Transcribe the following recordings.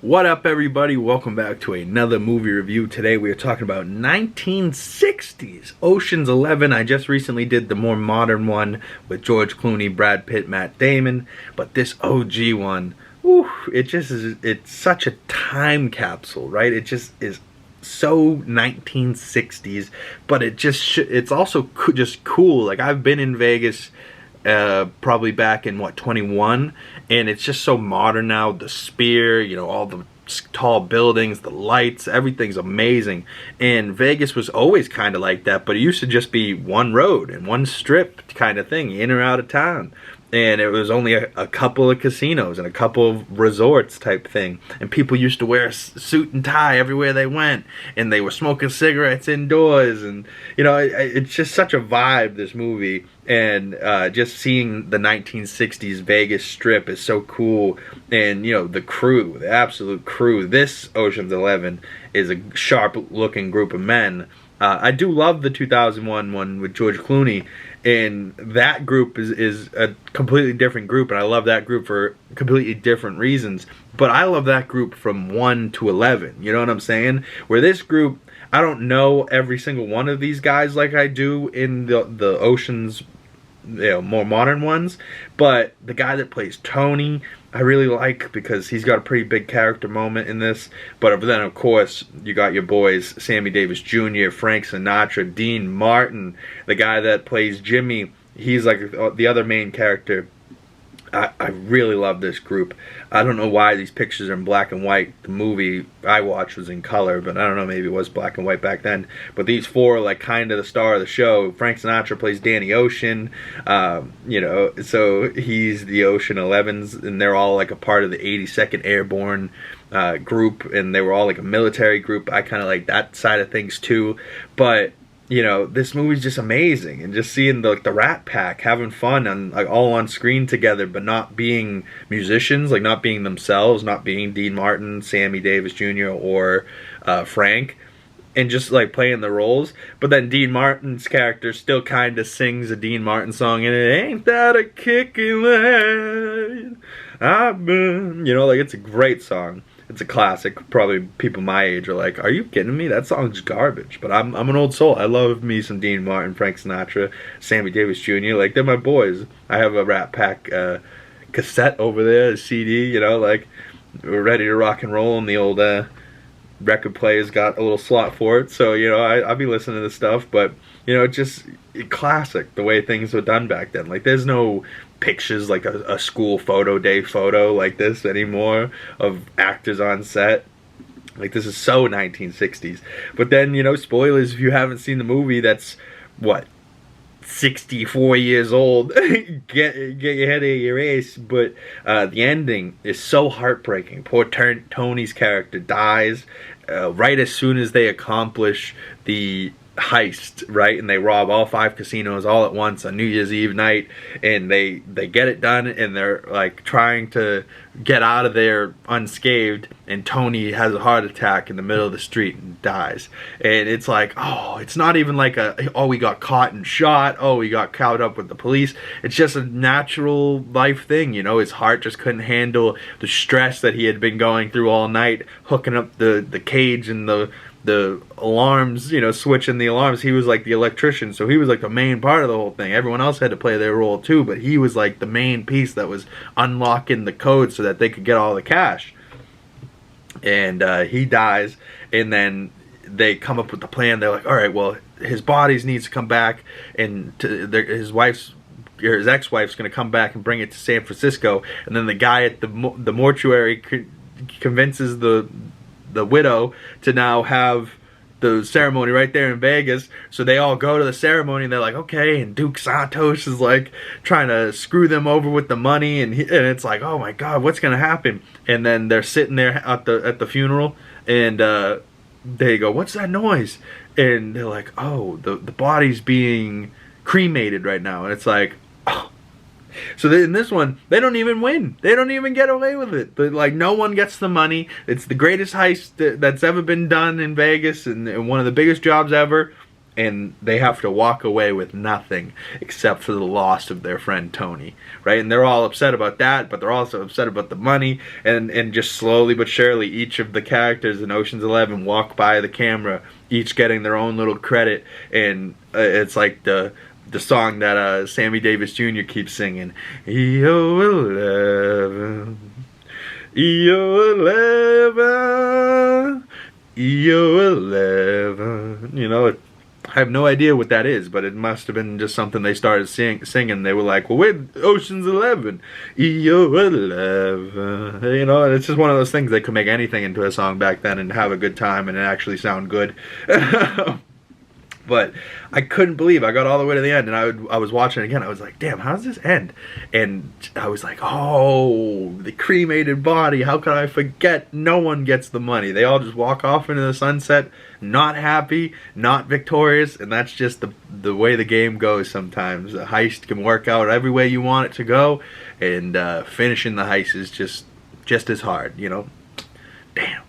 What up, everybody? Welcome back to another movie review. Today we are talking about 1960s Ocean's 11. I just recently did the more modern one with George Clooney, Brad Pitt, Matt Damon, but this OG one, whew, it's such a time capsule, right? It just is so 1960s, but it's also just cool. Like, I've been in Vegas probably back in 21, and it's just so modern now. The Sphere, you know, all the tall buildings, the lights, everything's amazing. And Vegas was always kind of like that, but it used to just be one road and one strip kind of thing, in or out of town. And it was only a couple of casinos and a couple of resorts type thing. And people used to wear a suit and tie everywhere they went. And they were smoking cigarettes indoors. And, you know, it's just such a vibe, this movie. And just seeing the 1960s Vegas Strip is so cool. And, you know, the crew, the absolute crew. This Ocean's 11 is a sharp-looking group of men. I do love the 2001 one with George Clooney. And that group is a completely different group, and I love that group for completely different reasons. But I love that group from 1 to 11, you know what I'm saying? Where this group, I don't know every single one of these guys like I do in the Ocean's, you know, more modern ones. But the guy that plays Tony, I really like, because he's got a pretty big character moment in this. But then, of course, you got your boys, Sammy Davis Jr., Frank Sinatra, Dean Martin, the guy that plays Jimmy. He's like the other main character. I really love this group. I don't know why these pictures are in black and white. The movie I watched was in color, but I don't know, maybe it was black and white back then. But these four are like kind of the star of the show. Frank Sinatra plays Danny Ocean, you know, so he's the Ocean 11s, and they're all like a part of the 82nd Airborne group, and they were all like a military group. I kind of like that side of things too, but you know, this movie's just amazing, and just seeing the Rat Pack having fun and like all on screen together, but not being musicians, like not being themselves, not being Dean Martin, Sammy Davis Jr., or Frank, and just like playing the roles. But then Dean Martin's character still kind of sings a Dean Martin song, and it ain't that a kick in the head I've been, you know, like it's a great song. It's a classic. Probably people my age are like, are you kidding me? That song's garbage. But I'm an old soul. I love me some Dean Martin, Frank Sinatra, Sammy Davis Jr. Like, they're my boys. I have a Rat Pack cassette over there, a CD, you know, like, we're ready to rock and roll, and the old record player's got a little slot for it. So, you know, I'll be listening to this stuff. But, you know, just classic, the way things were done back then. Like, there's no pictures like a school photo day photo like this anymore of actors on set. Like, this is so 1960s. But then, you know, spoilers if you haven't seen the movie, that's what, 64 years old. get your head out of your ace. But the ending is so heartbreaking. Poor Tony's character dies right as soon as they accomplish the heist, right? And they rob all 5 casinos all at once on New Year's Eve night, and they get it done, and they're like trying to get out of there unscathed, and Tony has a heart attack in the middle of the street and dies. And it's like, oh, it's not even like oh, we got caught and shot, oh, we got caught up with the police. It's just a natural life thing, you know. His heart just couldn't handle the stress that he had been going through all night, hooking up the cage and the alarms, you know, switching the alarms. He was like the electrician, so he was like the main part of the whole thing. Everyone else had to play their role too, but he was like the main piece that was unlocking the code so that they could get all the cash. And he dies, and then they come up with the plan. They're like, all right, well, his body needs to come back, and his ex-wife's going to come back and bring it to San Francisco. And then the guy at the mortuary convinces the widow to now have the ceremony right there in Vegas. So they all go to the ceremony, and they're like, okay, and Duke Santos is like trying to screw them over with the money, and it's like, oh my god, what's gonna happen? And then they're sitting there at the funeral, and they go, what's that noise? And they're like, oh, the body's being cremated right now. And it's like, oh. So in this one, they don't even win. They don't even get away with it. But like, no one gets the money. It's the greatest heist that's ever been done in Vegas, and one of the biggest jobs ever. and they have to walk away with nothing except for the loss of their friend Tony, right? And they're all upset about that, but they're also upset about the money, and just slowly but surely each of the characters in Ocean's 11 walk by the camera, each getting their own little credit, and it's like the song that Sammy Davis Jr. keeps singing, EO11, EO11, EO11, you know. I have no idea what that is, but it must have been just something they started singing. They were like, well, we're Ocean's 11, EO11, you know, and it's just one of those things. They could make anything into a song back then and have a good time and it actually sound good. But I couldn't believe I got all the way to the end, and I was watching it again. I was like, damn, how does this end? And I was like, oh, the cremated body. How could I forget? No one gets the money. They all just walk off into the sunset, not happy, not victorious, and that's just the way the game goes sometimes. A heist can work out every way you want it to go, and finishing the heist is just as hard, you know? Damn.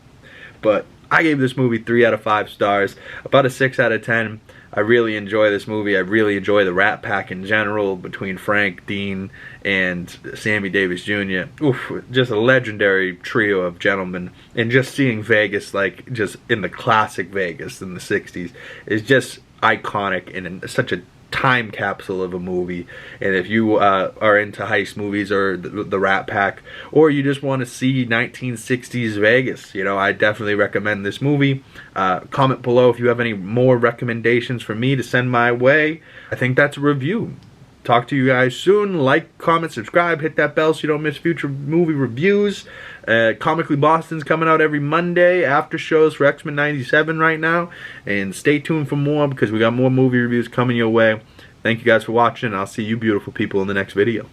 But I gave this movie 3 out of 5 stars, about a 6 out of 10. I really enjoy this movie. I really enjoy the Rat Pack in general, between Frank, Dean, and Sammy Davis Jr. Oof, just a legendary trio of gentlemen. And just seeing Vegas, like, just in the classic Vegas in the 60s, is just iconic and such a time capsule of a movie. And if you are into heist movies or the Rat Pack, or you just want to see 1960s Vegas, you know, I definitely recommend this movie. Comment below if you have any more recommendations for me to send my way. I think that's a review. Talk to you guys soon. Like, comment, subscribe, hit that bell so you don't miss future movie reviews. Comically Boston's coming out every Monday, after shows for X-Men 97 right now. And stay tuned for more, because we got more movie reviews coming your way. Thank you guys for watching, and I'll see you beautiful people in the next video.